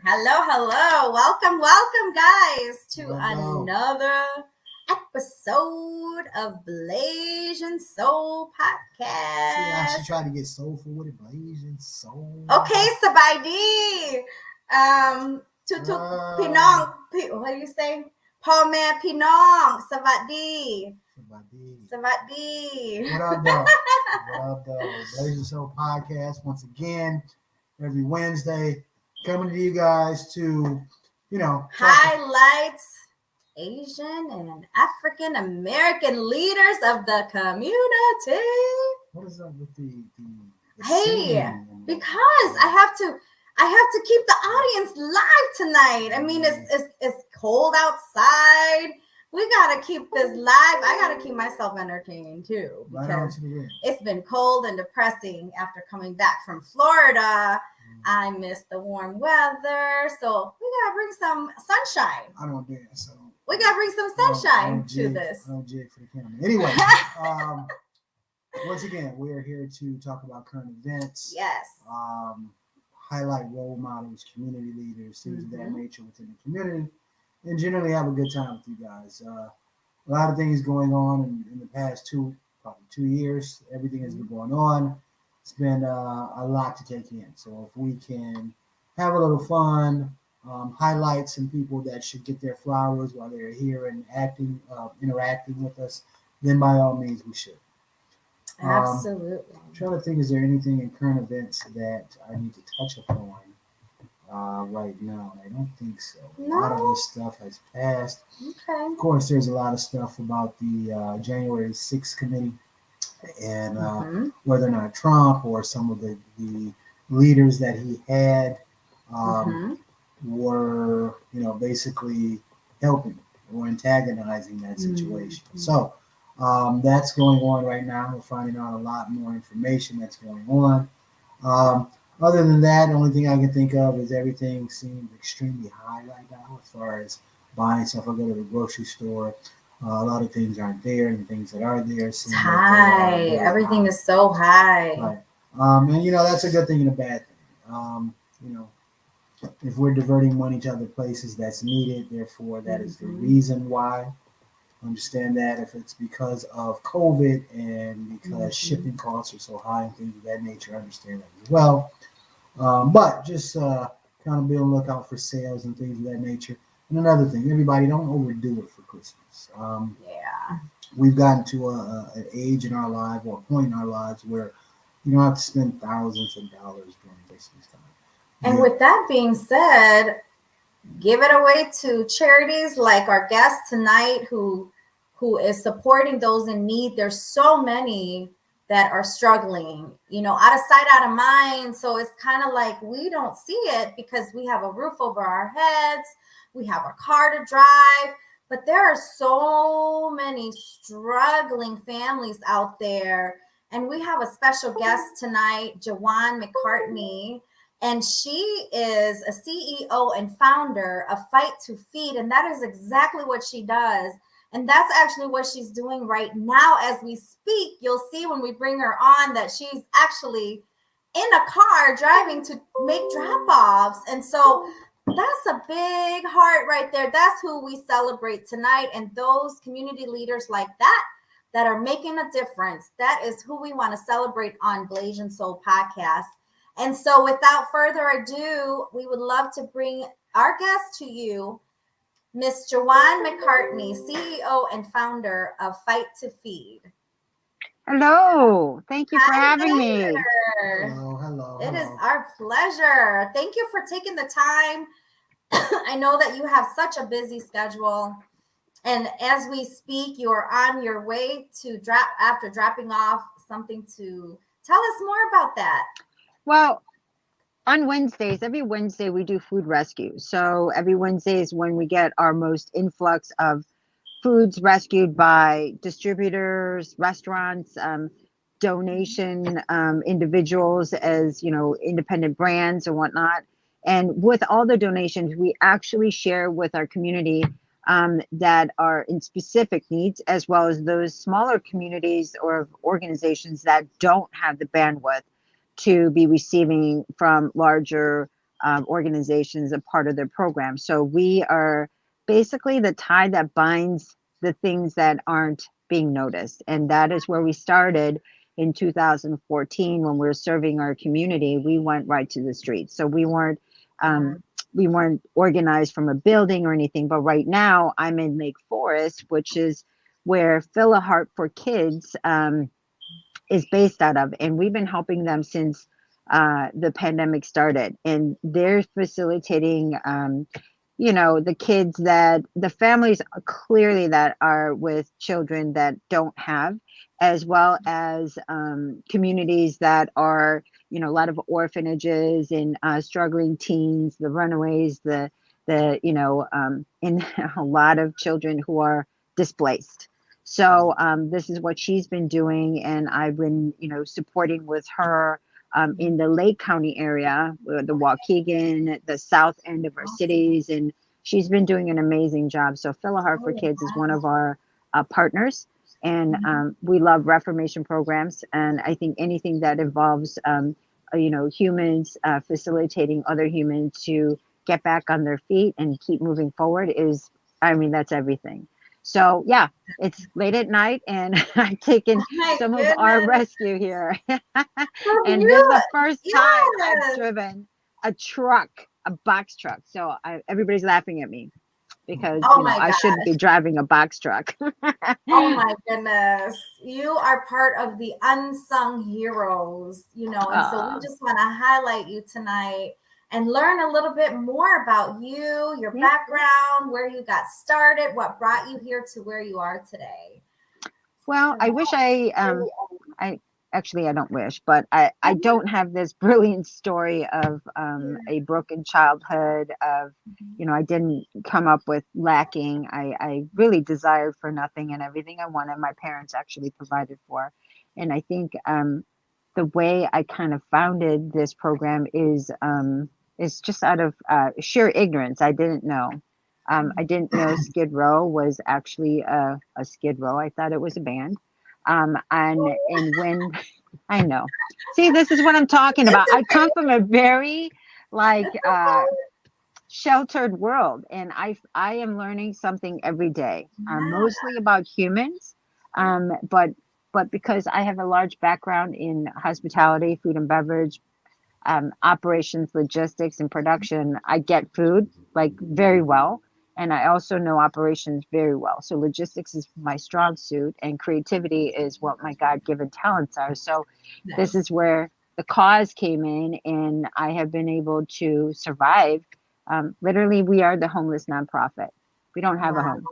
Hello. Welcome, guys, to Hello. another episode of Blazing Soul See how she Podcast. tried to get soulful with it, blazing soul. Okay, Sabaydi. Tutuk Pinong. What do you say? Paul Man Pinong. Savadi. What up, though? Blazing Soul Podcast once again every Wednesday, coming to you guys to, Highlights Asian and African American leaders of the community. What is up with the Hey, because I have to keep the audience live tonight. I mean, it's cold outside. We gotta keep this live. I gotta keep myself entertained too, because it's been cold and depressing after coming back from Florida. I miss the warm weather, so we gotta bring some sunshine. I don't dance, so we gotta bring some sunshine to this. I don't jig for the camera. Anyway, once again, we are here to talk about current events. Yes. Highlight role models, community leaders, things of that nature within the community, and generally have a good time with you guys. A lot of things going on in the past probably 2 years. Everything has been going on. It's been a lot to take in. So if we can have a little fun, highlight some people that should get their flowers while they're here and interacting with us, then by all means we should. Absolutely. I'm trying to think, is there anything in current events that I need to touch upon right now? I don't think so. No. A lot of this stuff has passed. Okay. Of course, there's a lot of stuff about the January 6th committee and whether or not Trump or some of the leaders that he had were, basically helping or antagonizing that situation. So that's going on right now. We're finding out a lot more information that's going on. Other than that, the only thing I can think of is everything seems extremely high right now as far as buying stuff. I go to the grocery store. A lot of things aren't there, and things that are there seem high. Everything high. Is so high. Right. And that's a good thing and a bad thing. If we're diverting money to other places, that's needed. Therefore, that is the reason why. Understand that if it's because of COVID and because shipping costs are so high and things of that nature, I understand that as well. But just kind of be on the lookout for sales and things of that nature. And another thing, everybody, don't overdo it for Christmas. We've gotten to an age in our life or a point in our lives where you don't have to spend thousands of dollars during Christmas time. And with that being said, give it away to charities like our guest tonight who is supporting those in need. There's so many that are struggling, out of sight, out of mind. So it's kind of like we don't see it because we have a roof over our heads. We have a car to drive. But there are so many struggling families out there. And we have a special guest tonight, Jiwon McCarthy. And she is a CEO and founder of Fight to Feed. And that is exactly what she does. And that's actually what she's doing right now as we speak. You'll see when we bring her on that she's actually in a car driving to make drop-offs. And so that's a big heart right there. That's who we celebrate tonight. And those community leaders like that are making a difference. That is who we want to celebrate on Blazing Soul Podcast. And so without further ado, we would love to bring our guest to you, Miss Jiwon McCarthy, CEO and founder of Fight to Feed. Hello. Thank you for having me. Hello. It is our pleasure. Thank you for taking the time. I know that you have such a busy schedule. And as we speak, you are on your way to after dropping off something to tell us more about that. Well, on Wednesdays, every Wednesday we do food rescue. So every Wednesday is when we get our most influx of foods rescued by distributors, restaurants, donation individuals as, independent brands and whatnot. And with all the donations, we actually share with our community that are in specific needs, as well as those smaller communities or organizations that don't have the bandwidth to be receiving from larger organizations a part of their program. So we are basically the tie that binds the things that aren't being noticed. And that is where we started in 2014 when we were serving our community. We went right to the streets. So we weren't organized from a building or anything. But right now I'm in Lake Forest, which is where Fill a Heart for Kids is based out of. And we've been helping them since the pandemic started. And they're facilitating, the kids that the families clearly that are with children that don't have, as well as communities that are, a lot of orphanages and struggling teens, the runaways, and a lot of children who are displaced. So this is what she's been doing, and I've been, supporting with her in the Lake County area, the Waukegan, the south end of our cities, and she's been doing an amazing job. So Fill a Heart for Kids is one of our partners, and we love reformation programs, and I think anything that involves, humans facilitating other humans to get back on their feet and keep moving forward that's everything. So yeah, it's late at night and I've taken My some of our goodness. rescue here. So And this is the first time I've yes. driven a truck, a box truck. So everybody's laughing at me because, Oh my I shouldn't be gosh. driving a box truck. Oh my goodness. You are part of the unsung heroes, and so we Uh, just want to highlight you tonight and learn a little bit more about you, your yeah. background, where you got started, what brought you here to where you are today. Well, So, I wish I actually I don't wish, but I don't have this brilliant story of a broken childhood of, I didn't come up with lacking. I really desired for nothing, and everything I wanted, my parents actually provided for. And I think the way I kind of founded this program is just out of sheer ignorance. I didn't know. I didn't know Skid Row was actually a Skid Row. I thought it was a band. And when I know, see, this is what I'm talking about. I come from a very like sheltered world, and I am learning something every day. yeah, Mostly about humans, but because I have a large background in hospitality, food and beverage, operations, logistics, and production, I get food like very well. And I also know operations very well. So logistics is my strong suit, and creativity is what my God-given talents are. So this nice. is where the cause came in, and I have been able to survive. Literally, we are the homeless nonprofit. We don't have a Wow. home.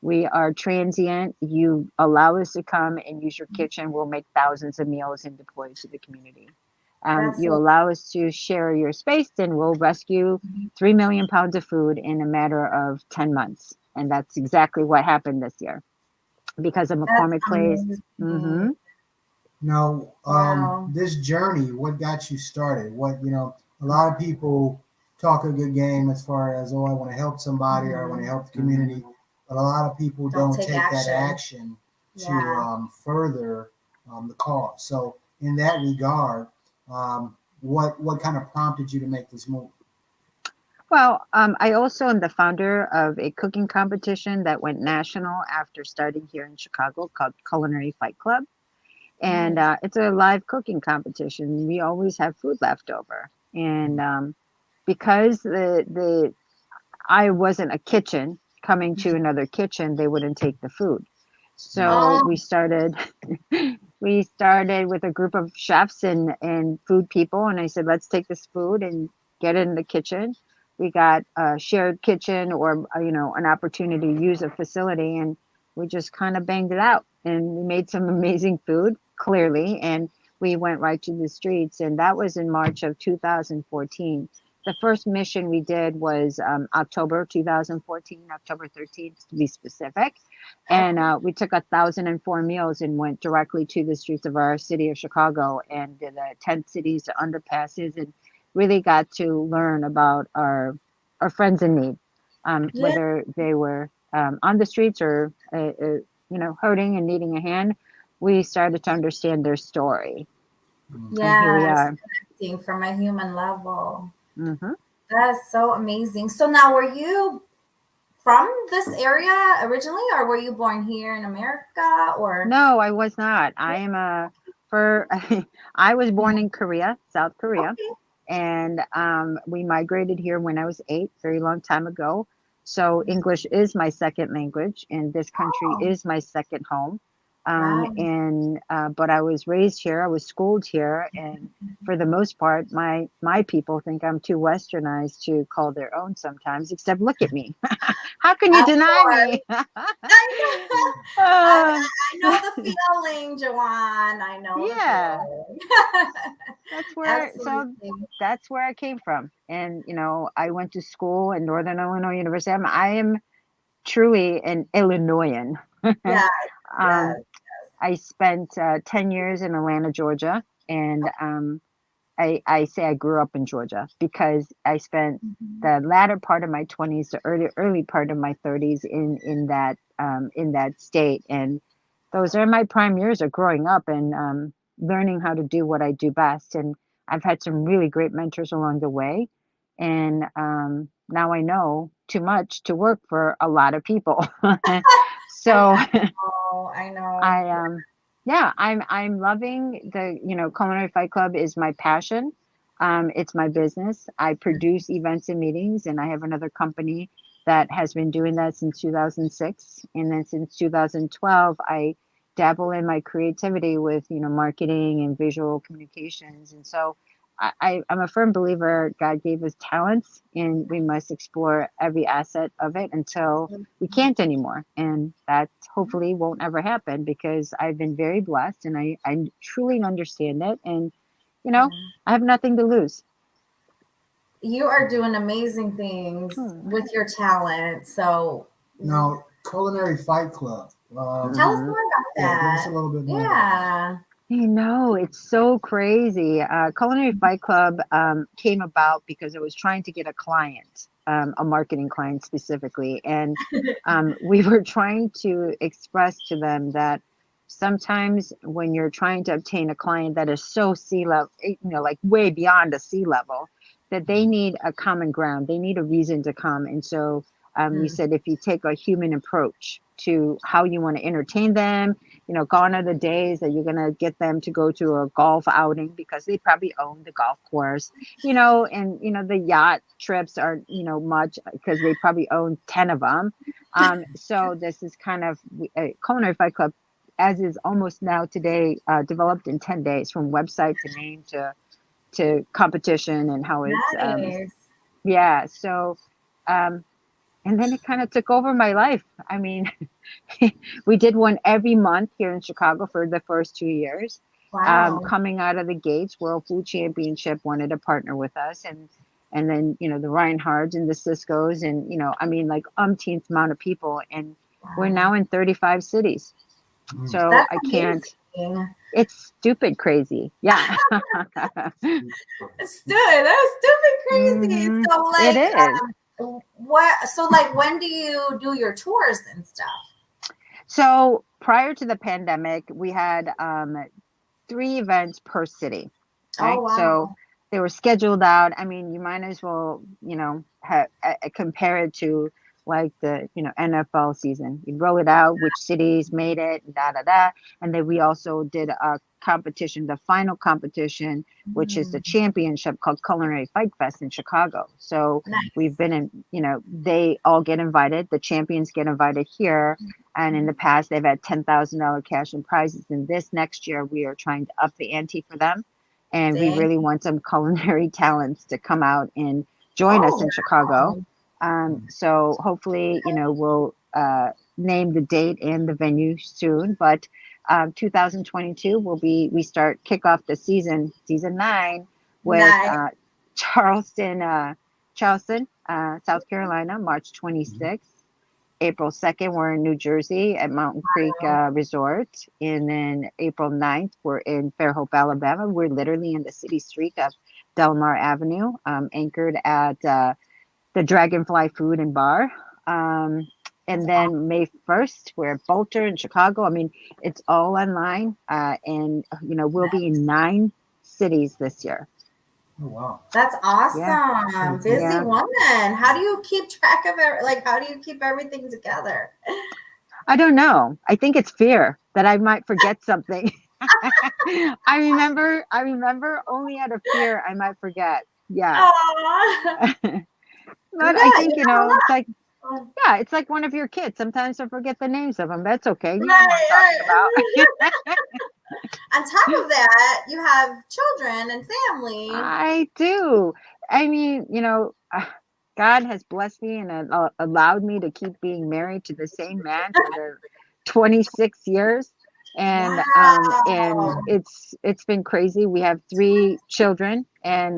We are transient. You allow us to come and use your kitchen. We'll make thousands of meals and deploy to the community. That's You so allow us to share your space, and we'll rescue 3 million pounds of food in a matter of 10 months. And that's exactly what happened this year because of that's McCormick Place. amazing. Hmm. Now, Wow. this journey, what got you started? A lot of people talk a good game as far as, oh, I want to help somebody or I want to help the community, but a lot of people Don't don't take take that action. action to Yeah. further the cause. So, in that regard, what kind of prompted you to make this move? Well, I also am the founder of a cooking competition that went national after starting here in Chicago called Culinary Fight Club. And Nice. it's a live cooking competition. We always have food left over. And because I wasn't a kitchen coming to another kitchen, they wouldn't take the food. So Oh, we started with a group of chefs and food people, and I said, let's take this food and get it in the kitchen. We got a shared kitchen or an opportunity to use a facility, and we just kind of banged it out, and we made some amazing food clearly, and we went right to the streets, and that was in March of 2014. The first mission we did was October 2014, October 13th to be specific. And okay. we took 1,004 meals and went directly to the streets of our city of Chicago and did the tent cities, the underpasses, and really got to learn about our friends in need, Yeah. whether they were on the streets or hurting and needing a hand. We started to understand their story, Mm. and here we Yes. are. Connecting from a human level. Hmm. That's so amazing. So now, were you from this area originally, or were you born here in America, or? No, I was not. I am a for I was born in Korea, South Korea, Okay. and we migrated here when I was 8, very long time ago. So English is my second language, and this country Oh, is my second home. wow. And but I was raised here, I was schooled here, and for the most part, my people think I'm too westernized to call their own sometimes. Except look at me. How can you Of deny course. me? I know. I, Uh, I know the feeling, Jawan. I know the yeah. feeling. That's where so Absolutely. that's where I came from. And I went to school in Northern Illinois University. I am truly an Illinoisan. Yeah. um, Yes. I spent 10 years in Atlanta, Georgia, and I say I grew up in Georgia because I spent Mhm. the latter part of my 20s, the early part of my 30s in that state, and those are my prime years of growing up and learning how to do what I do best. And I've had some really great mentors along the way, and now I know too much to work for a lot of people. So I know. I know. I yeah, I'm loving Culinary Fight Club is my passion. It's my business. I produce events and meetings, and I have another company that has been doing that since 2006. And then since 2012, I dabble in my creativity with marketing and visual communications. And so I'm a firm believer God gave us talents, and we must explore every asset of it until we can't anymore. And that hopefully won't ever happen because I've been very blessed and I truly understand it. And, Yeah. I have nothing to lose. You are doing amazing things Hmm. with your talent. So Now, Culinary Fight Club. tell us Mhm. more about Yeah, give us a that. little bit more about that. Yeah. It's so crazy. Culinary Fight Club came about because I was trying to get a client, a marketing client specifically. And we were trying to express to them that sometimes when you're trying to obtain a client that is so C level, like way beyond a C level, that they need a common ground. They need a reason to come. And so we Mm. said if you take a human approach to how you want to entertain them, gone are the days that you're going to get them to go to a golf outing because they probably own the golf course, and, the yacht trips are, much because they probably own 10 of them. So this is kind of Culinary Fight Club, as is almost now today, developed in 10 days from website to name to competition and how it's, Nice. yeah. So, um, and then it kind of took over my life. I mean, we did one every month here in Chicago for the first 2 years. Wow. Coming out of the gates, World Food Championship wanted to partner with us, and then the Reinhardts and the Cisco's, and I mean, like umpteenth amount of people, and we're Wow. now in 35 cities. Mm. So That's I can't. amazing. It's stupid crazy. Yeah. That's stupid crazy. Hmm. So It like is. what so like when do you do your tours and stuff? So prior to the pandemic, we had 3 events per city. Oh Okay, so wow. they were scheduled out. I mean, you might as well, compare it to like the NFL season. You roll it out, which cities made it, da da da, and then we also did a competition, the final competition, which is the Mm, championship called Culinary Fight Fest in Chicago. So we've nice. been in, they all get invited. The champions get invited here, and in the past they've had $10,000 cash and prizes. And this next year we are trying to up the ante for them, and we Dang. really want some culinary talents to come out and join us Oh in Chicago. wow. So hopefully, we'll name the date and the venue soon. But 2022 will be we start kick off the season 9 with Nice. Charleston, South Carolina, March Mhm. 26th. April 2nd, we're in New Jersey at Mountain Creek Resort. And then April 9th, we're in Fairhope, Alabama. We're literally in the city street of Delmar Avenue, anchored at the Dragonfly Food and Bar. That's And awesome. then May 1st, we're at Boulter in Chicago. I mean, it's all online. And, we'll be in 9 cities this year. Oh, wow. That's Yeah. awesome. Busy Yeah. woman. How do you keep track of it? Like, how do you keep everything together? I don't know. I think it's fear that I might forget something. I remember only out of fear I might forget. Yeah. Aw. But I You think, it's like, got yeah, it's like one of your kids. Sometimes I forget the names of them. That's okay. You know who I'm right, talking about. right. On top of that, you have children and family. I do. I mean, God has blessed me and allowed me to keep being married to the same man for the 26 years. And Wow. it's been crazy. We have 3 children, and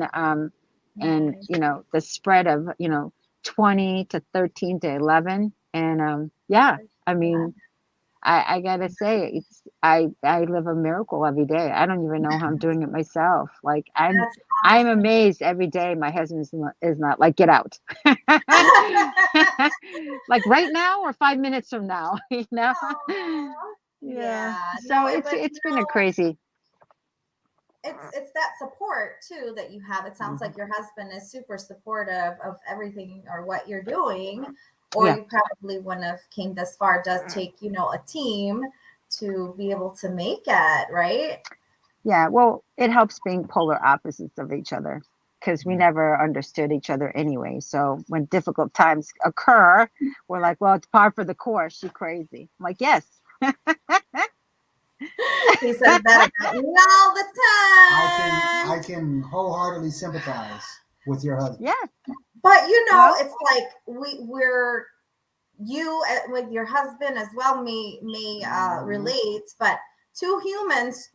Nice. the spread of 20 to 13 to 11, and yeah, I Yeah. mean, I gotta say, I live a miracle every day. I don't even know how I'm doing it myself. Like, That's I'm awesome. amazed every day. My husband is not like, get out, like right now or 5 minutes from now. Aw. Yeah. Yeah. So No, it's been a crazy. it's that support too that you have. It sounds Mhm. like your husband is super supportive of everything or what you're doing, or Yeah. you probably wouldn't have came this far. It does take, a team to be able to make it, right? Yeah. Well, it helps being polar opposites of each other because we never understood each other anyway. So when difficult times occur, we're like, well, it's par for the course. She crazy. I'm like, yes. He says that about me all the I time. can wholeheartedly sympathize with your husband. Yeah. But Well, it's like we're you with your husband as well may Mhm. relate, but two humans,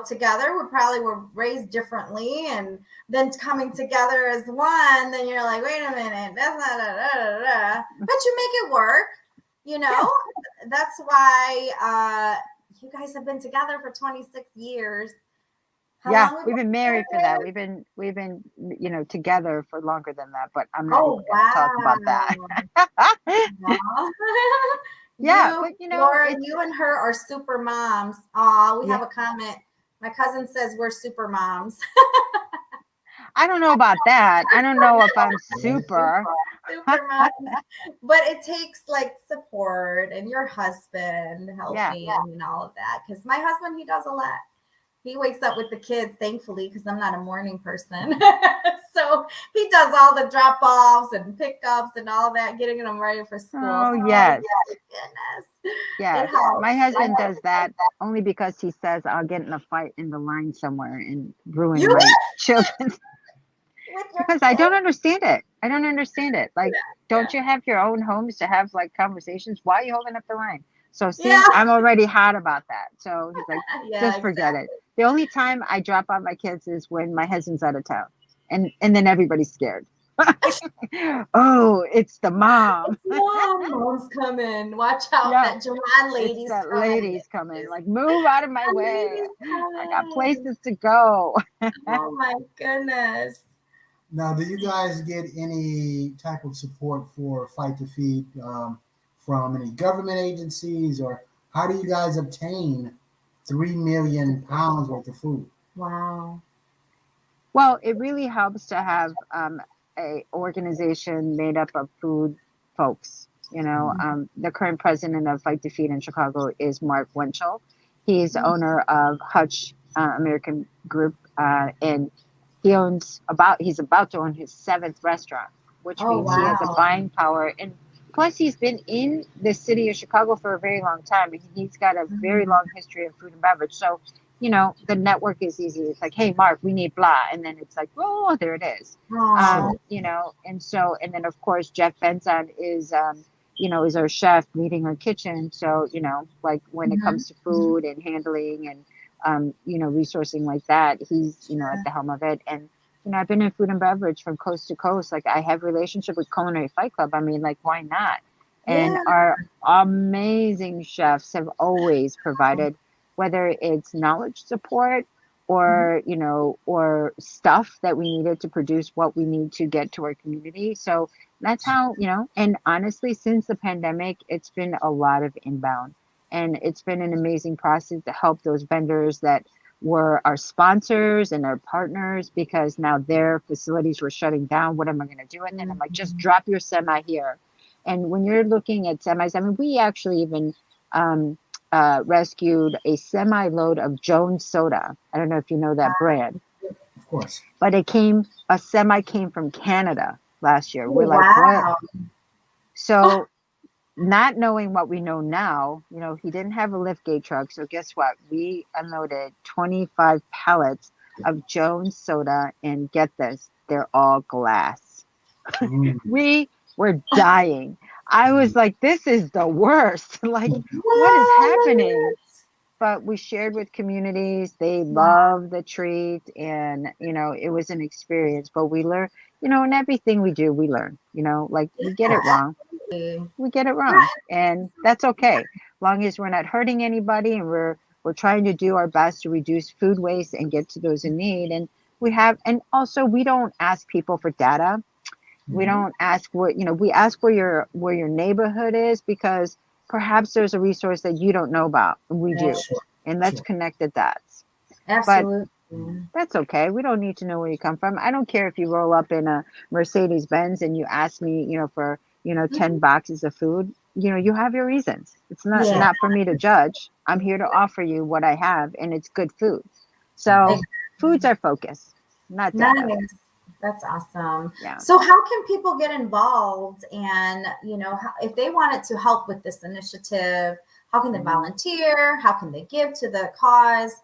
together we probably were raised differently, and then coming together as one, then you're like, wait a minute, that's not but you make it work, you yeah. know. That's why you guys have been together for 26 years. How Yeah, long we we've been been married for that. together? We've been together for longer than that, but I'm not even Oh going to talk about that. wow. Aw. Yeah, but Laura, it's you and her are super moms. Aw, we yeah. have a comment. My cousin says we're super moms. I don't know about that. I don't know if I'm Yeah. super. Super moms. But it takes like support and your husband Yeah. helping and all of that. Because my husband, he does a lot. He wakes up with the kids, thankfully, because I'm not a morning person. So he does all the drop offs and pickups and all that, getting them ready for school. Oh, So, yes. goodness, it Yes. My helps. husband does that only because he says I'll get in a fight in the line somewhere and ruin You my children's with your because I don't kids. understand it. I don't understand it. Like, Yeah. don't you have your own homes to have like conversations? Why are you holding up the line? So Yeah. see, I'm already hot about that. So he's like, Yeah, just forget it. exactly. The only time I drop off my kids is when my husband's out of town. And then everybody's scared. Oh, it's the mom. It's mom. Mom's coming. Watch out. Yeah. That Joanne It's lady's that coming. lady's coming. Like, move out of my That way. lady's I got coming. places to go. Oh my goodness. Now, do you guys get any type of support for Fight to Feed from any government agencies, or how do you guys obtain 3 million pounds worth of food? Wow. Well, it really helps to have a organization made up of food folks. The current president of Fight to Feed in Chicago is Mark Wenchell. He's the owner of Hutch American Group, and he's about to own his 7th restaurant, which Oh means he has a wow. buying power. And plus, he's been in the city of Chicago for a very long time, and he's got a very Mm. long history of food and beverage. So the network is easy. It's like, hey, Mark, we need blah. And then it's like, oh, there it is. Oh. Sure. And then of course, Jeff Benzon is our chef leading our kitchen. So, like when it Mhm. comes to food and handling and, resourcing like that, he's, at the helm of it. And, I've been in food and beverage from coast to coast. Like I have relationship with Culinary Fight Club. I mean, like, why not? And Yeah. our amazing chefs have always provided whether it's knowledge support Mhm. or stuff that we needed to produce what we need to get to our community. So that's how, and honestly, since the pandemic, it's been a lot of inbound, and it's been an amazing process to help those vendors that were our sponsors and our partners, because now their facilities were shutting down. What am I going to do with it? I'm like, just drop your semi here. And when you're looking at semis, I mean, we actually even rescued a semi load of Jones soda. I don't know if you know that brand. Of course. But a semi came from Canada last year. We're like, Wow. what? So not knowing what we know now, you know, he didn't have a liftgate truck. So guess what? We unloaded 25 pallets of Jones soda, and get this, they're all glass. We were dying. I was like, this is the worst. Like, what is happening? But we shared with communities. They love the treat, and you know, it was an experience. But we learn, you know, in everything we do, we learn. You know, like we get it wrong. We get it wrong, and that's okay. Long as we're not hurting anybody, and we're trying to do our best to reduce food waste and get to those in need. And and also we don't ask people for data. We don't ask we ask where your neighborhood is, because perhaps there's a resource that you don't know about, and we do. Sure. And let's connect the dots. Absolutely. But that's okay. We don't need to know where you come from. I don't care if you roll up in a Mercedes Benz and you ask me, you know, for 10 boxes of food. You know, you have your reasons. It's not for me to judge. I'm here to offer you what I have, and it's good food. So food's our focus, not data. Nice. That's awesome. Yeah. So how can people get involved, and, you know, if they wanted to help with this initiative, how can they volunteer? How can they give to the cause?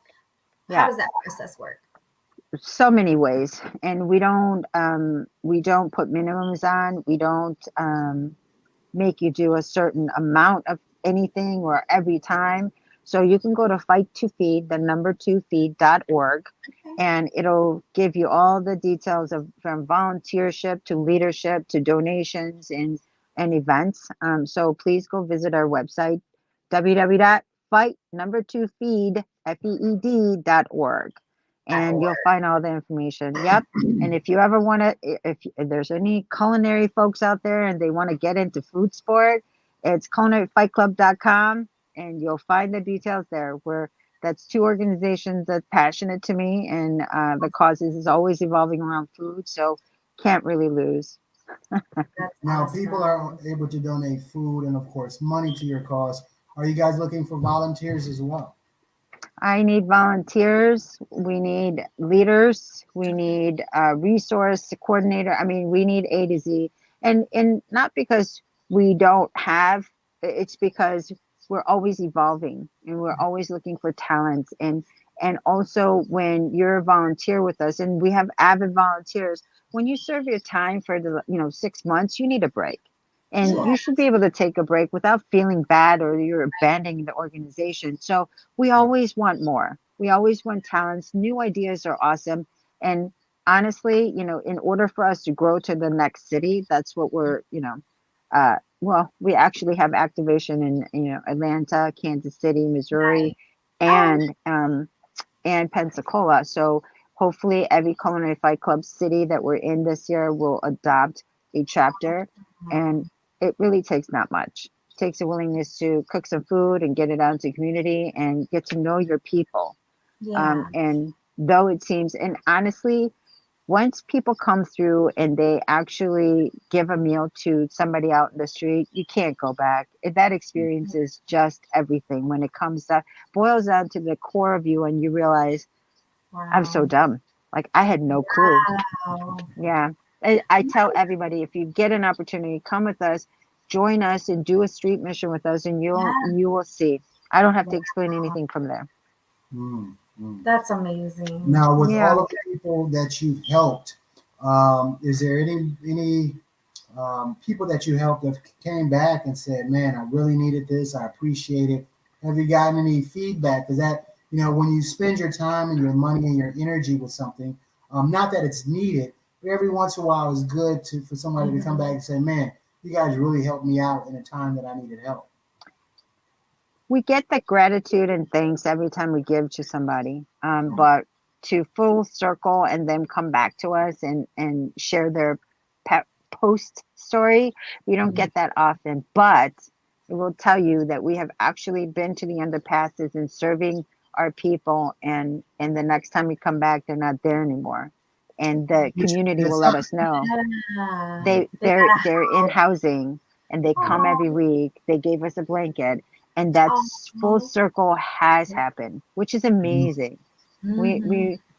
How does that process work? So many ways, and we don't put minimums on. We don't make you do a certain amount of anything or every time. So you can go to Fight to Feed, the number 2feed.org, and it'll give you all the details from volunteership to leadership to donations and events. So please go visit our website, www.fight2feed.org, and you'll find all the information. Yep. And if you ever want to, if there's any culinary folks out there and they want to get into food sport, it's culinaryfightclub.com, and you'll find the details there. That's two organizations that's passionate to me, and the causes is always evolving around food, so can't really lose. Now, people are able to donate food and, of course, money to your cause. Are you guys looking for volunteers as well? I need volunteers. We need leaders. We need a resource coordinator. I mean, we need A to Z, and not because we don't have. It's because we're always evolving, and we're always looking for talents. And also, when you're a volunteer with us, and we have avid volunteers, when you serve your time for the 6 months, you need a break. And you should be able to take a break without feeling bad or you're abandoning the organization. So we always want more. We always want talents. New ideas are awesome. And honestly, in order for us to grow to the next city, that's what we're, we actually have activation in, Atlanta, Kansas City, Missouri, and Pensacola. So hopefully every Culinary Fight Club city that we're in this year will adopt a chapter. And it really takes not much. It takes a willingness to cook some food and get it out into the community and get to know your people. And though it seems, and honestly, once people come through and they actually give a meal to somebody out in the street, you can't go back. That experience is just everything. When it boils down to the core of you, and you realize, I'm so dumb. Like, I had no clue. Yeah. I tell everybody, if you get an opportunity, come with us, join us, and do a street mission with us, and you will see. I don't have to explain anything from there. That's amazing. Now, with all of the people that you've helped, is there any people that you helped that came back and said, "Man, I really needed this. I appreciate it." Have you gotten any feedback? Because that, when you spend your time and your money and your energy with something, not that it's needed, but every once in a while it's good for somebody to come back and say, "Man, you guys really helped me out in a time that I needed help." We get the gratitude and thanks every time we give to somebody, but to full circle and then come back to us and share their post story, we don't get that often. But I will tell you that we have actually been to the underpasses and serving our people, and the next time we come back, they're not there anymore, and the community will let us know. Yeah. They're in housing, and they come every week. They gave us a blanket, and that full circle has happened, which is amazing.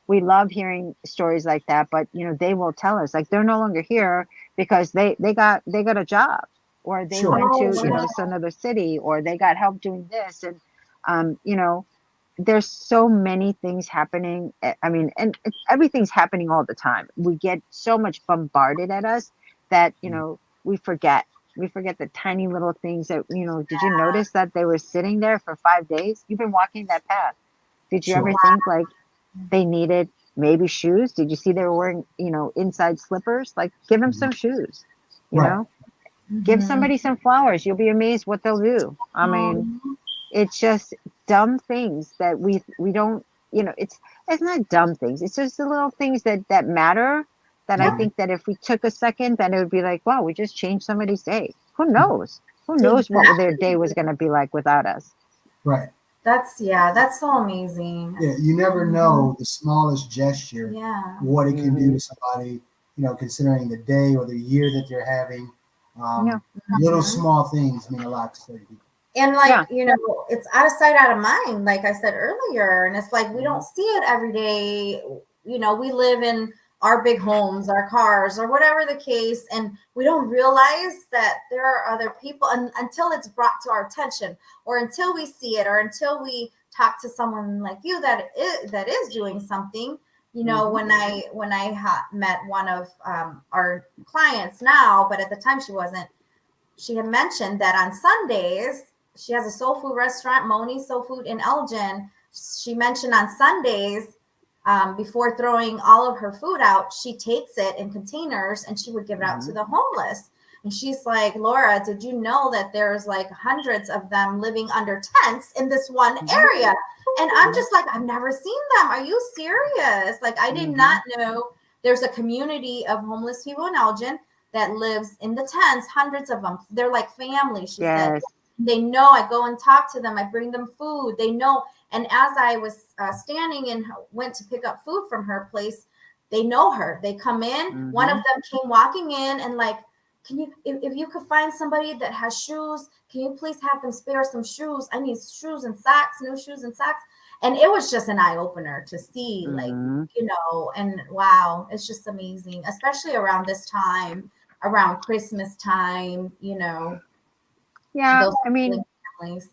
We love hearing stories like that, but they will tell us, like, they're no longer here because they got a job, or they went to another city, or they got help doing this, and there's so many things happening. I mean, and everything's happening all the time. We get so much bombarded at us that we forget the tiny little things that did you notice that they were sitting there for 5 days? You've been walking that path. Did you ever think, like, they needed maybe shoes? Did you see they were wearing inside slippers? Like, give them some shoes, give somebody some flowers. You'll be amazed what they'll do. I mean, it's just dumb things that we don't, it's not dumb things. It's just the little things that matter, that I think that if we took a second, then it would be like, wow, we just changed somebody's day. Who knows what their day was going to be like without us. Right. That's so amazing. Yeah, you never know the smallest gesture, what it can do to somebody, considering the day or the year that they're having. Little small things mean a lot to certain people. And like, it's out of sight, out of mind, like I said earlier. And it's like, we don't see it every day. We live in our big homes, our cars, or whatever the case, and we don't realize that there are other people until it's brought to our attention, or until we see it, or until we talk to someone like you that is doing something. When I met one of our clients now, but at the time she wasn't, she had mentioned that on Sundays, she has a soul food restaurant, Moni's Soul Food in Elgin. She mentioned on Sundays, before throwing all of her food out, she takes it in containers and she would give it out to the homeless. And she's like, Laura, did you know that there's like hundreds of them living under tents in this one area? And I'm just like, I've never seen them. Are you serious? Like, I did not know there's a community of homeless people in Elgin that lives in the tents, hundreds of them. They're like family, she said. They know. I go and talk to them. I bring them food. They know. And as I was standing and went to pick up food from her place, they know her. They come in. One of them came walking in and like, can you, if you could find somebody that has shoes, can you please have them spare some shoes? I need shoes and socks, new shoes and socks. And it was just an eye opener to see, like, and wow, it's just amazing, especially around this time, around Christmas time, Yeah, I mean, families.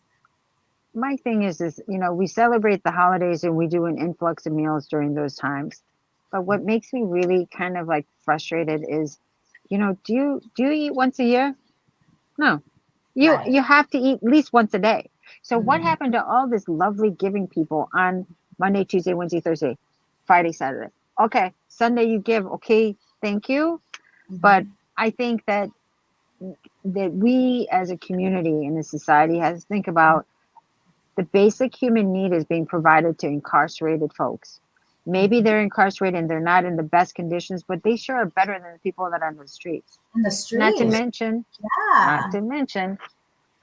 My thing is, we celebrate the holidays and we do an influx of meals during those times. But what makes me really kind of like frustrated is, do you eat once a year? No, you have to eat at least once a day. So what happened to all this lovely giving people on Monday, Tuesday, Wednesday, Thursday, Friday, Saturday? Okay, Sunday you give. Okay, thank you. But I think that we as a community and a society has to think about the basic human need is being provided to incarcerated folks. Maybe they're incarcerated and they're not in the best conditions, but they sure are better than the people that are on the streets. In the streets. Not to mention,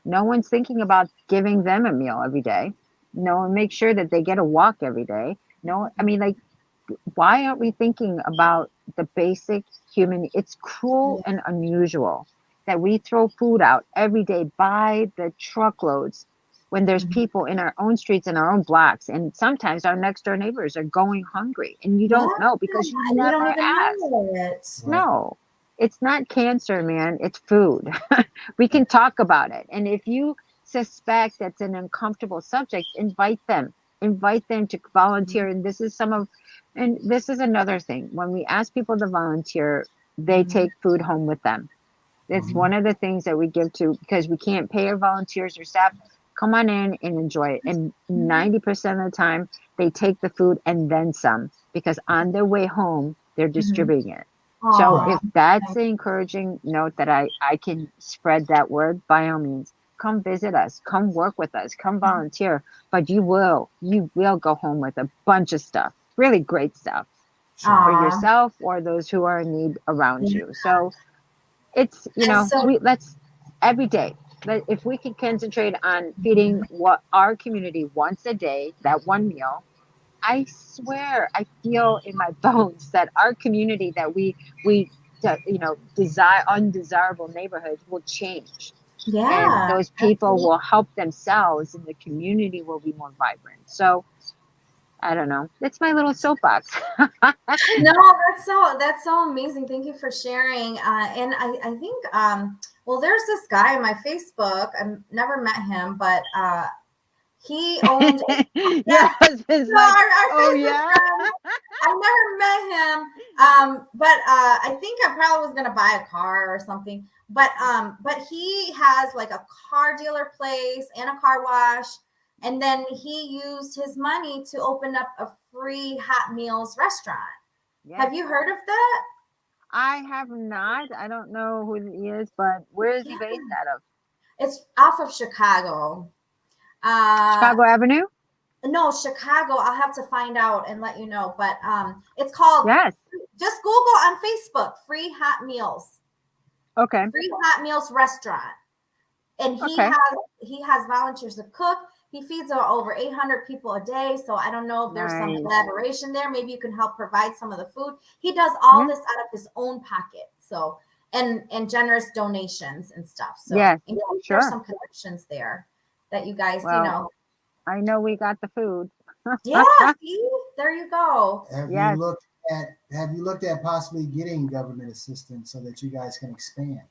no one's thinking about giving them a meal every day. No one makes sure that they get a walk every day. No, I mean, like, why aren't we thinking about the basic human? It's cruel and unusual that we throw food out every day by the truckloads when there's people in our own streets and our own blocks, and sometimes our next door neighbors are going hungry, and you don't know because you never asked. No, it's not cancer, man. It's food. We can talk about it, and if you suspect that's an uncomfortable subject, invite them to volunteer. And this is another thing. When we ask people to volunteer, they take food home with them. It's one of the things that we give to, because we can't pay our volunteers or staff. Come on in and enjoy it. And 90% of the time, they take the food and then some, because on their way home, they're distributing it. So if that's the encouraging note that I can spread that word, by all means, come visit us, come work with us, come volunteer. But you will go home with a bunch of stuff, really great stuff for yourself or those who are in need around you. So it's, let's every day But if we can concentrate on feeding what our community wants a day, that one meal, I swear I feel in my bones that our community that we desire undesirable neighborhoods will change, and Yeah, those people absolutely. will help themselves, and the community will be more vibrant. So I don't know. That's my little soapbox. No, that's so amazing. Thank you for sharing. And I think well, there's this guy on my Facebook. I've never met him, but he owned Your yeah, husband's no, like, our oh Facebook yeah. friend. I've never met him. But I think I probably was gonna buy a car or something. But he has like a car dealer place and a car wash. And then he used his money to open up a free hot meals restaurant. Yes, Have you heard of that? I have not. I don't know who he is, but where is he Yeah. based out of? It's off of Chicago. Uh, Chicago Avenue. no, Chicago. I'll have to find out and let you know. But it's called, Yes. just Google on Facebook, free hot meals, Okay. free hot meals restaurant. And Okay. he has volunteers to cook. He feeds over 800 people a day. So I don't know if there's some Nice. collaboration there. Maybe you can help provide some of the food. He does all Yeah. this out of his own pocket. So and generous donations and stuff. So Yes. in case there's Sure. some connections there that you guys, Well, I know we got the food. yeah, see, there you go. Yes. Have you looked at possibly getting government assistance so that you guys can expand?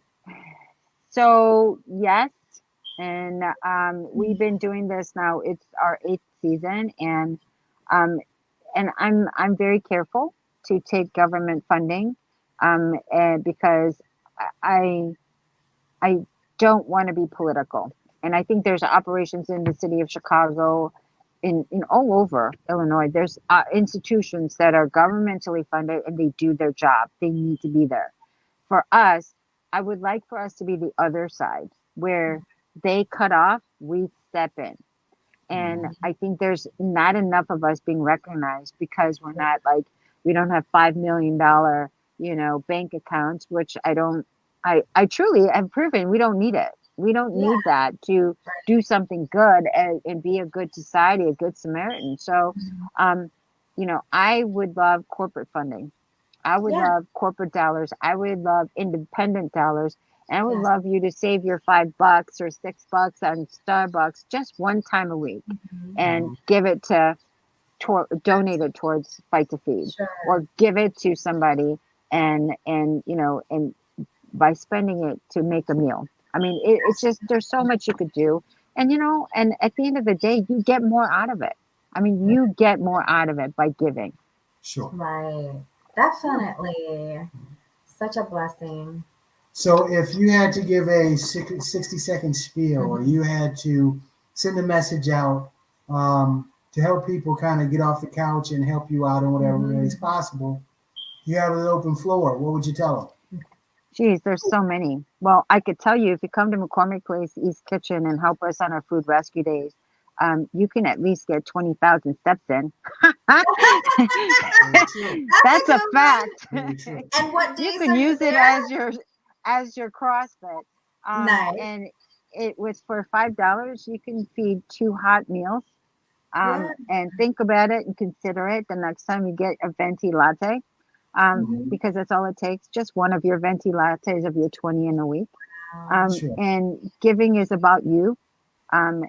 So yes, and we've been doing this now. It's our 8th season, um, and I'm very careful to take government funding, and because I I don't want to be political, and I think there's operations in the city of Chicago, in all over Illinois. There's institutions that are governmentally funded and they do their job. They need to be there. For us, I would like for us to be the other side where they cut off, we step in. And Mhm. I think there's not enough of us being recognized because we're not like, we don't have $5 million, bank accounts, which I truly have proven we don't need it. We don't Yeah, need that to do something good and be a good society, a good Samaritan. So, um, I would love corporate funding. I would yeah, love corporate dollars. I would love independent dollars. And I would yes. love you to save your $5 or $6 on Starbucks just one time a week Mhm. and Mhm. give it donate it towards Fight to Feed, Sure. or give it to somebody and by spending it to make a meal. I mean, it's just, there's so much you could do. And at the end of the day, you get more out of it. I mean, you get more out of it by giving. Sure. Right. Definitely. Such a blessing. So if you had to give a 60-second spiel, or Mhm. you had to send a message out to help people kind of get off the couch and help you out in whatever way is Mhm. possible, you have an open floor. What would you tell Geez, there's so many. Well, I could tell you if you come to McCormick Place East Kitchen and help us on our food rescue days, you can at least get 20,000 steps in. them? Very true. That's a That's a good one. fact. Very true. And what You days can are you use it there? as your CrossFit. Nice. And it was for $5. You can feed 2 hot meals. Yeah. And think about it and consider it the next time you get a venti latte, Mhm. because that's all it takes. Just one of your venti lattes of your 20 in a week. Sure. And giving is about you, and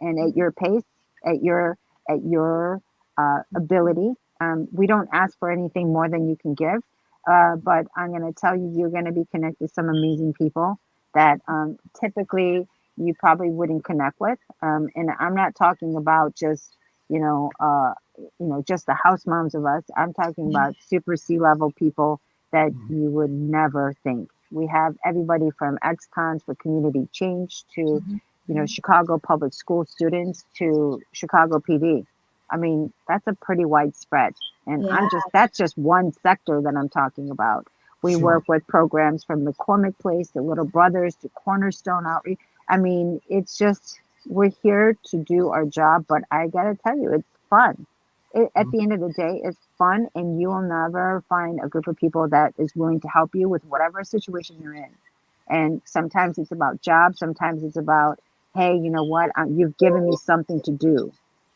at your pace, at your ability. We don't ask for anything more than you can give, but I'm going to tell you, you're going to be connected to some amazing people that typically you probably wouldn't connect with. And I'm not talking about just just the house moms of us. I'm talking about super C-level people that Mhm. you would never think. We have everybody from ex-cons for community change to, Mhm. Chicago public school students to Chicago PD. I mean, that's a pretty widespread. And Yeah. that's just one sector that I'm talking about. We Sure. work with programs from McCormick Place to Little Brothers to Cornerstone Outreach. I mean, it's just, we're here to do our job, but I got to tell you, it's fun. At Mhm. the end of the day, it's fun, and you will never find a group of people that is willing to help you with whatever situation you're in. And sometimes it's about jobs. Sometimes it's about, hey, you know what? You've given me something to do.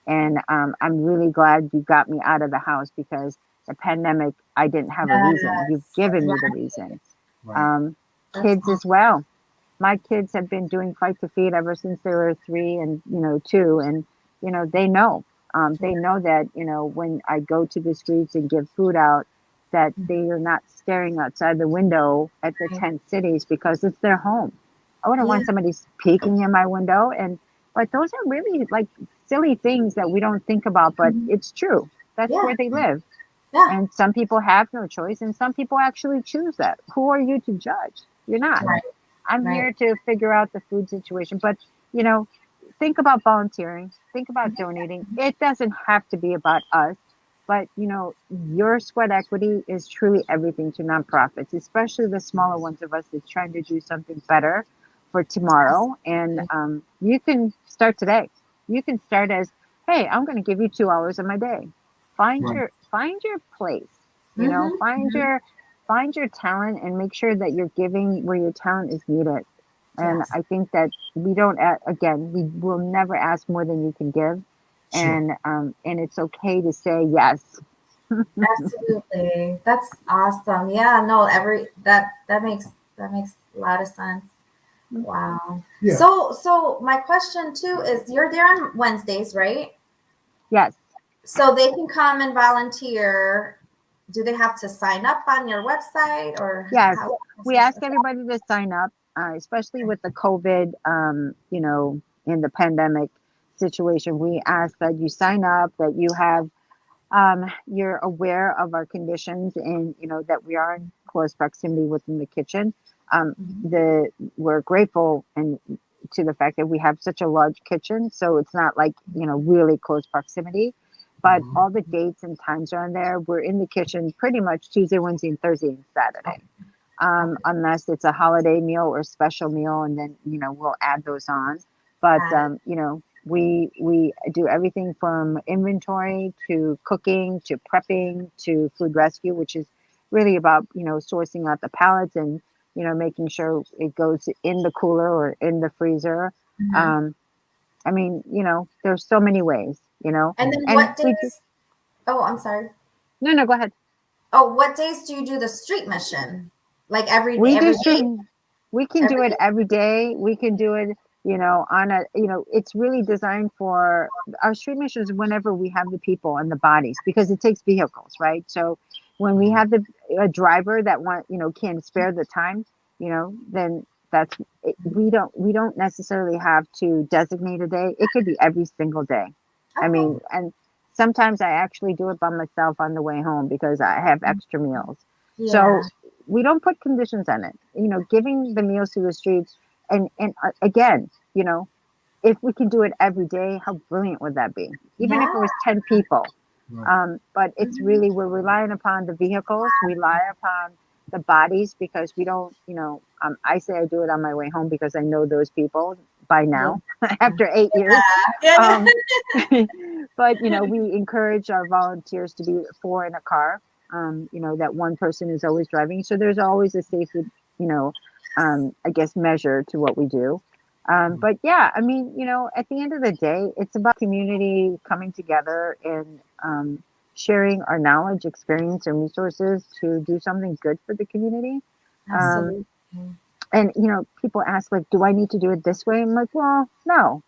And I'm really glad you got me out of the house because the pandemic, I didn't have a reason. You've Yes. given me the Right. reason. Right. Um, That's Kids as well. My kids have been doing Fight to Feed ever since they were 3 and, 2. And, they know that, when I go to the streets and give food out, that they are not staring outside the window at the awesome. tent cities because it's their home. I wouldn't Yeah. want somebody peeking in my window. But those are really like silly things that we don't think about, but Mhm. it's true. That's Yeah. where they live. Yeah. And some people have no choice, and some people actually choose that. Who are you to judge? You're not. Right. I'm Right. here to figure out the food situation. But, you know, think about volunteering, think about donating. It doesn't have to be about us, but, your sweat equity is truly everything to nonprofits, especially the smaller ones of us that's trying to do something better for tomorrow. And you can start today. You can start as, hey, I'm going to give you 2 hours of my day. Right. Find your place. Mm-hmm. Find your talent and make sure that you're giving where your talent is needed. And Yes. I think that we don't, again, we will never ask more than you can give. Sure. And it's okay to say yes. Absolutely. That's awesome. Yeah, no, that makes a lot of sense. Wow. Yeah. So my question too is you're there on Wednesdays, right? Yes. So they can come and volunteer. Do they have to sign up on your website or Yes. how? We ask everybody to sign up, especially with the COVID, in the pandemic situation. We ask that you sign up, that you have you're aware of our conditions and that we are in close proximity within the kitchen. Um, Mhm. we're grateful and to the fact that we have such a large kitchen, so it's not like really close proximity. But Mhm. all the dates and times are on there. We're in the kitchen pretty much Tuesday, Wednesday, and Thursday and Saturday, Okay. unless it's a holiday meal or special meal, and then we'll add those on. But Got it. we do everything from inventory to cooking to prepping to food rescue, which is really about sourcing out the pallets and making sure it goes in the cooler or in the freezer. Mhm. Um, I mean, there's so many ways, And then and what we do. days? Oh, I'm sorry. No, no, go ahead. Oh, what days do you do the street mission? Like every We do every day? stream. We can do Every it day? every day. We can do it, on a, it's really designed for our street missions whenever we have the people and the bodies because it takes vehicles, right? So when we Mhm. have a driver that can spare the time, then that's we don't necessarily have to designate a day. It could be every single day. I Okay. mean, and sometimes I actually do it by myself on the way home because I have extra meals. So Yeah. we don't put conditions on it. Giving the meals to the streets, and again, if we can do it every day, how brilliant would that be? Even if Yeah. it was 10 people. Right. But it's Mhm. really we're relying upon the vehicles, we rely upon the bodies because we don't, I say I do it on my way home because I know those people by Yeah. now after 8 years. Yeah. Um, but we encourage our volunteers to be four in a car. That one person is always driving, so there's always a safety, I guess measure to what we do. But yeah, I mean, at the end of the day, it's about community coming together and sharing our knowledge, experience, and resources to do something good for the community. Um, Absolutely. and people ask like, "Do I need to do it this way?" I'm like, "Well, no.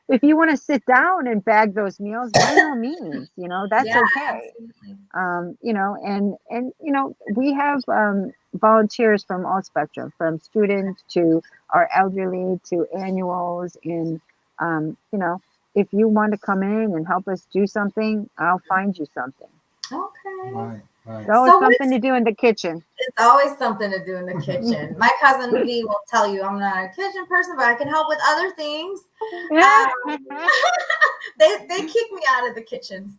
If you want to sit down and bag those meals, by all means, that's Yeah, okay. absolutely. And we have volunteers from all spectrum, from students to our elderly to annuals, and if you want to come in and help us do something, I'll find you something. Okay. Right. Right. There's always So something what's to do in the kitchen. it's always something to do in the kitchen. My cousin V will tell you I'm not a kitchen person, but I can help with other things. Um, they kick me out of the kitchens.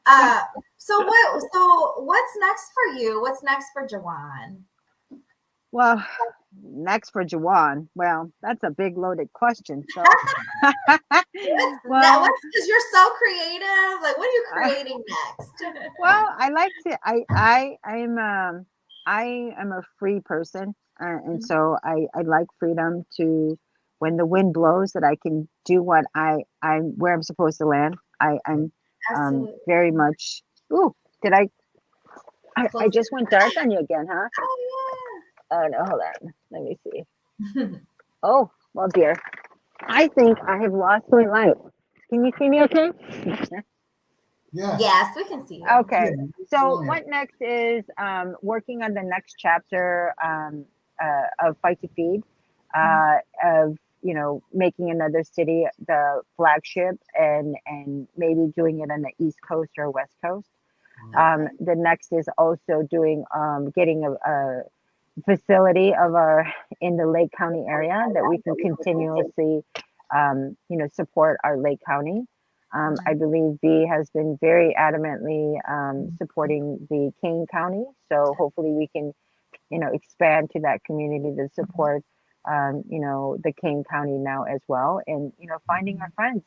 Uh, so what's next for you? What's next for Jawan? Well, next for Jawan. Well, that's a big loaded question. So, well, What's because you're so creative? Like, what are you creating next? well, I like to. I am a free person. and so I like freedom to, when the wind blows, that I can do what I'm where I'm supposed to land. I'm Absolutely. very much. Ooh, did I Close. just went dark on you again, huh? Oh Oh no, hold on. Let me see. yeah. Oh, well, dear. I think I have lost my light. Can you see me okay? Yes. Yes, we can see you. Okay. Yeah, So yeah. what next is working on the next chapter of Fight to Feed, of making another city the flagship, and maybe doing it on the East Coast or West Coast. Okay. The next is also doing getting a facility of our in the Lake County area that we can continuously support our Lake County. I believe V has been very adamantly supporting the Kane County, so hopefully we can expand to that community to support the Kane County now as well, and finding our friends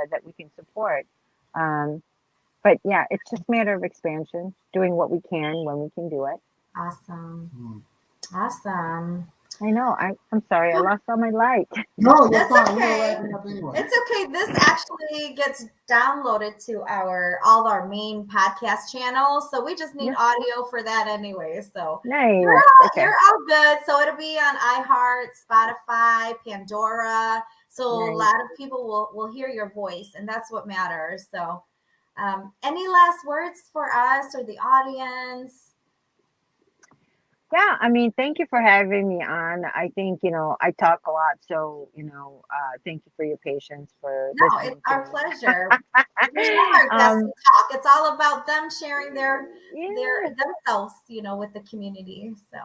that we can support. But yeah, it's just a matter of expansion, doing what we can when we can do it. Awesome. Mm. Awesome. I know. I'm sorry. I lost all my light. No, you're That's fine. We were okay. wrapping up anyway. It's okay. This actually gets downloaded to all our main podcast channels. So we just need Yeah. audio for that anyway. So Nice. Okay. you're all good. So it'll be on iHeart, Spotify, Pandora. So a Nice. lot of people will hear your voice, and that's what matters. So any last words for us or the audience? Yeah. I mean, thank you for having me on. I think, I talk a lot. So, thank you for your patience for No, it's listening to our me. pleasure. We love our guests to um, talk. It's all about them sharing their yeah. themselves, with the community. So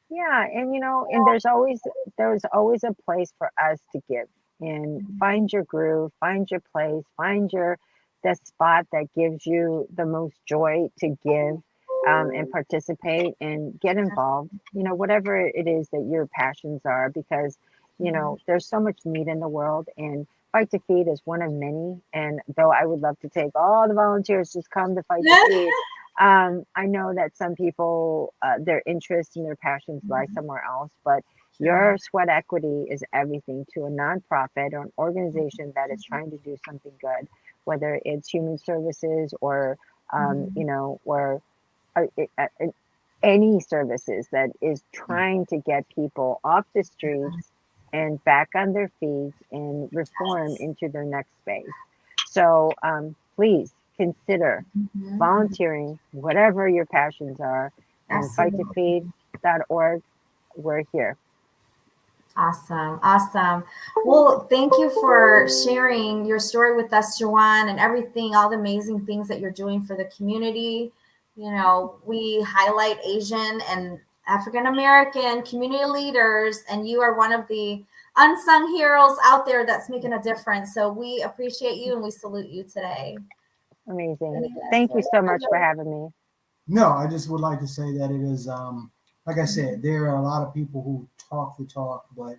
Yeah. And there's always a place for us to give, and find your groove, find your place, find the spot that gives you the most joy to give, and participate and get involved, whatever it is that your passions are, because, there's so much need in the world, and Fight to Feed is one of many. And though I would love to take all the volunteers, just come to Fight to Feed. I know that some people, their interests and their passions lie somewhere else, but your sweat equity is everything to a nonprofit or an organization that is trying to do something good, whether it's human services or, or uh, any services that is trying to get people off the streets and back on their feet and reform into their next space. So please consider volunteering, whatever your passions are, and absolutely. fighttofeed.org. We're here. Awesome. Awesome. Well, thank you for sharing your story with us, Jiwon, and everything, all the amazing things that you're doing for the community. We highlight Asian and African American community leaders, and you are one of the unsung heroes out there that's making a difference. So we appreciate you and we salute you today. Amazing. Any last Thank you words? so much for having me. No, I just would like to say that it is, like I said, there are a lot of people who talk the talk, but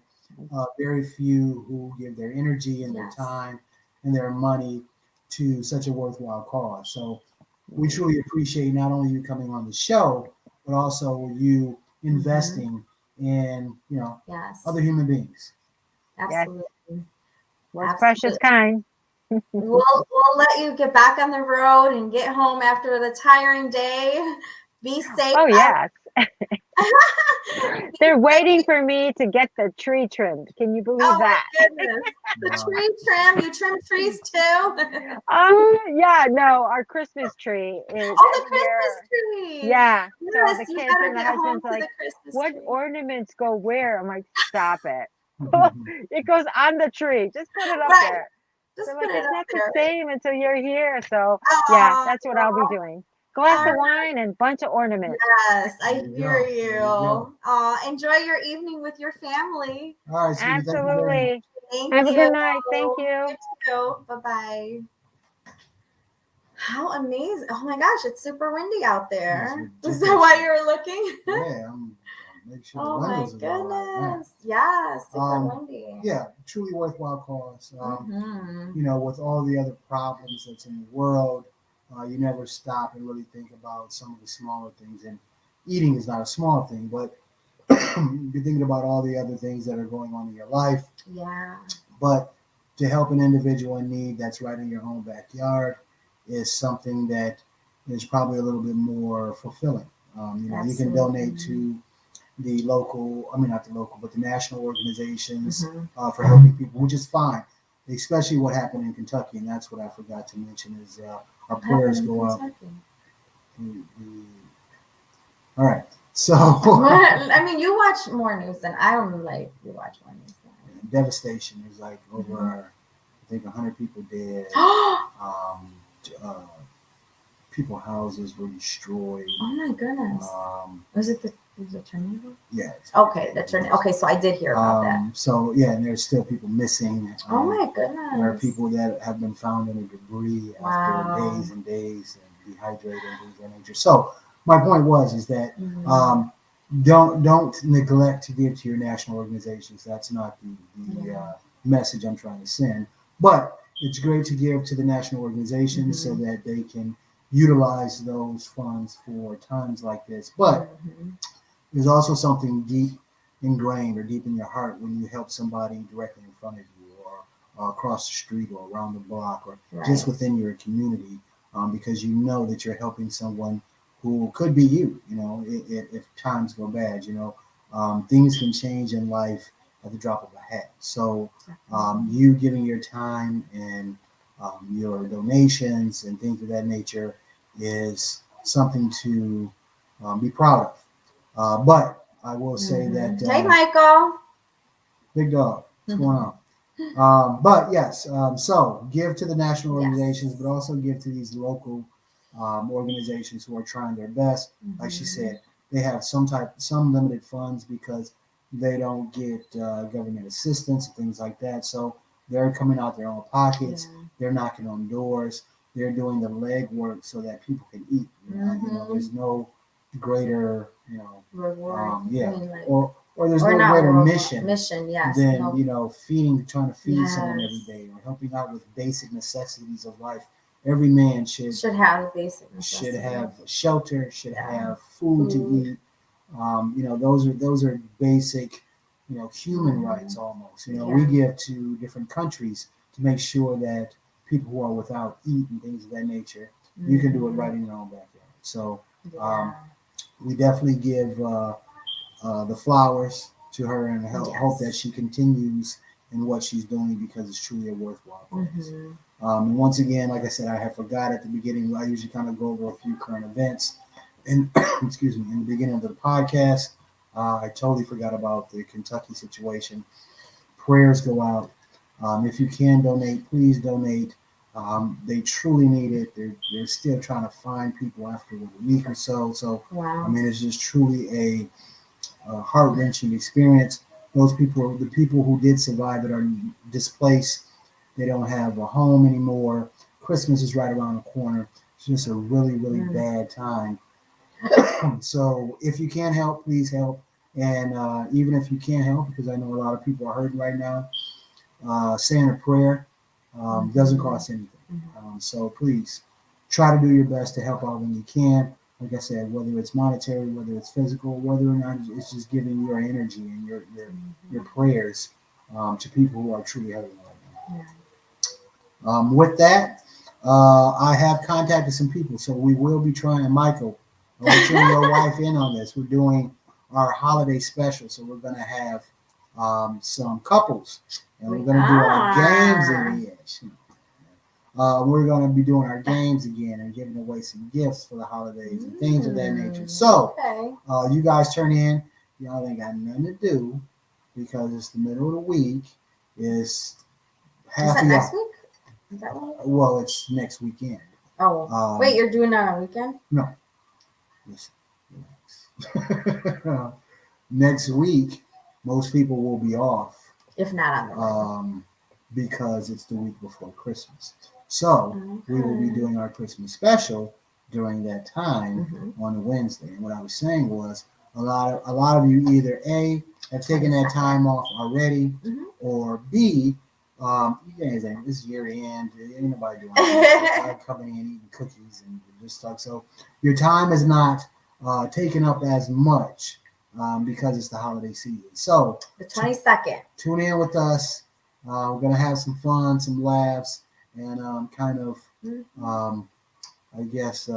very few who give their energy and their Yes. time and their money to such a worthwhile cause. So we truly appreciate not only you coming on the show, but also you investing in, Yes. other human beings. Yes, Absolutely. most precious Absolutely. kind. We'll let you get back on the road and get home after the tiring day. Be safe Oh, out. yes. Be They're waiting safe. for me to get the tree trimmed. Can you believe Oh that? my goodness. The Wow. tree trim. You trim trees too? Oh, yeah, no, our Christmas tree is Oh, the every Christmas year. tree. Yeah. So Yes, the you kids better and the get home husband's to like, the Christmas what tree. ornaments go where? I'm like, stop it. It goes on the tree. Just put it up Right. there. Just They're put like, it it's up not the there. same until you're here. So yeah, Oh, that's what I'll be doing. Glass all of right. wine and bunch of ornaments. Yes, I There you hear go. There you go. you. Enjoy your evening with your family. All right, sweetie. Thank you very much. Absolutely. Thank Have a you. good night. Thank you. You too. Bye bye. How amazing. Oh my gosh, it's super windy out there. Is that why you were looking? Yeah, make sure the Oh my windows are all right now. goodness. Yeah, super windy. Yeah, truly worthwhile cause. Mm-hmm. With all the other problems that's in the world, you never stop and really think about some of the smaller things. And eating is not a small thing, but you're thinking about all the other things that are going on in your life. Yeah. But to help an individual in need that's right in your own backyard is something that is probably a little bit more fulfilling. You can donate to the local, I mean, not the local, but the national organizations for helping people, which is fine, especially what happened in Kentucky. And that's what I forgot to mention is our prayers go up. All right. So, I mean, you watch more news than I don't like. You watch more news than devastation is like over, I think, 100 people dead. People's houses were destroyed. Oh my goodness! Was it the tornado? Yeah. Okay, the tornado. Okay, so I did hear about that. So yeah, and there's still people missing. Oh my goodness! There are people that have been found in the debris after days and days and dehydrated and things of that nature. So my point is that don't neglect to give to your national organizations. That's not the message I'm trying to send. But it's great to give to the national organizations so that they can utilize those funds for times like this. But there's also something deep ingrained or deep in your heart when you help somebody directly in front of you or across the street or around the block or just within your community, because you know that you're helping someone who could be you, if times go bad. Things can change in life at the drop of a hat. So you giving your time and your donations and things of that nature is something to be proud of. But I will say that... hey, Michael. Big dog. What's going on? But yes, so give to the national organizations, but also give to these local organizations who are trying their best. Like she said, they have some limited funds because they don't get government assistance and things like that. So they're coming out their own pockets. They're knocking on doors. They're doing the legwork so that people can eat. There's no greater, reward. Or there's no greater mission yes, than trying to feed someone every day or helping out with basic necessities of life. Every man should have basic necessities. Should have shelter. Should have food to eat. Those are basic, human rights almost. We give to different countries to make sure that people who are without eat and things of that nature, you can do it right in your own backyard. So we definitely give the flowers to her and hope that she continues in what she's doing because it's truly a worthwhile cause. And once again, like I said, I forgot at the beginning. I usually kind of go over a few current events. And excuse me, in the beginning of the podcast, I totally forgot about the Kentucky situation. Prayers go out. If you can donate, please donate. They truly need it. They're still trying to find people after a week or so. So, I mean, it's just truly a heart-wrenching experience. The people who did survive it are displaced. They don't have a home anymore. Christmas is right around the corner. It's just a really, really bad time. So if you can help, please help. And even if you can't help, because I know a lot of people are hurting right now, saying a prayer doesn't cost anything. So please try to do your best to help out when you can. Like I said, whether it's monetary, whether it's physical, whether or not it's just giving your energy and your prayers to people who are truly hurting right now. With that, I have contacted some people, so we will be trying. Michael, I want you and your wife in on this. We're doing our holiday special, so we're going to have some couples, and we're going to do our games in the end. We're going to be doing our games again and giving away some gifts for the holidays and things of that nature. So, you guys turn in. Y'all ain't got nothing to do because it's the middle of the week. It's half of next week? Is that what? Well, it's next weekend. Oh, wait, you're doing that on a weekend? No. Listen, relax. Next week, most people will be off. If not on the because it's the week before Christmas. So we will be doing our Christmas special during that time on a Wednesday. And what I was saying was a lot of you either A, have taken that time off already, or B, this is year end. Ain't nobody doing that. Coming in eating cookies and just stuff. So your time is not taken up as much because it's the holiday season. So The 22nd. tune in with us. We're gonna have some fun, some laughs, and kind of, I guess,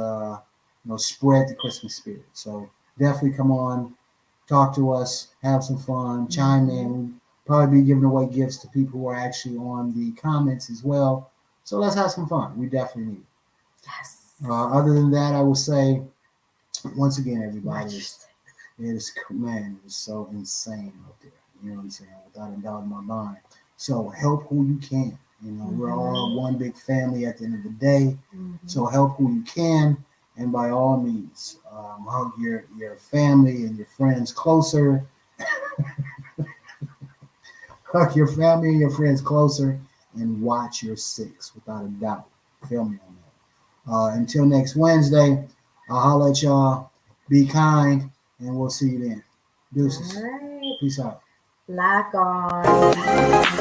spread the Christmas spirit. So definitely come on, talk to us, have some fun, chime in. Probably be giving away gifts to people who are actually on the comments as well. So let's have some fun. We definitely need it. Yes. Other than that, I will say once again, everybody, man, it is so insane out there. You know what I'm saying? Without a doubt in my mind. So help who you can. You know, we're all one big family at the end of the day. So help who you can, and by all means, hug your family and your friends closer. Hug your family and your friends closer, and watch your six, without a doubt. Feel me on that. Until next Wednesday, I'll holler at y'all. Be kind, and we'll see you then. Deuces. All right. Peace out. Lock on.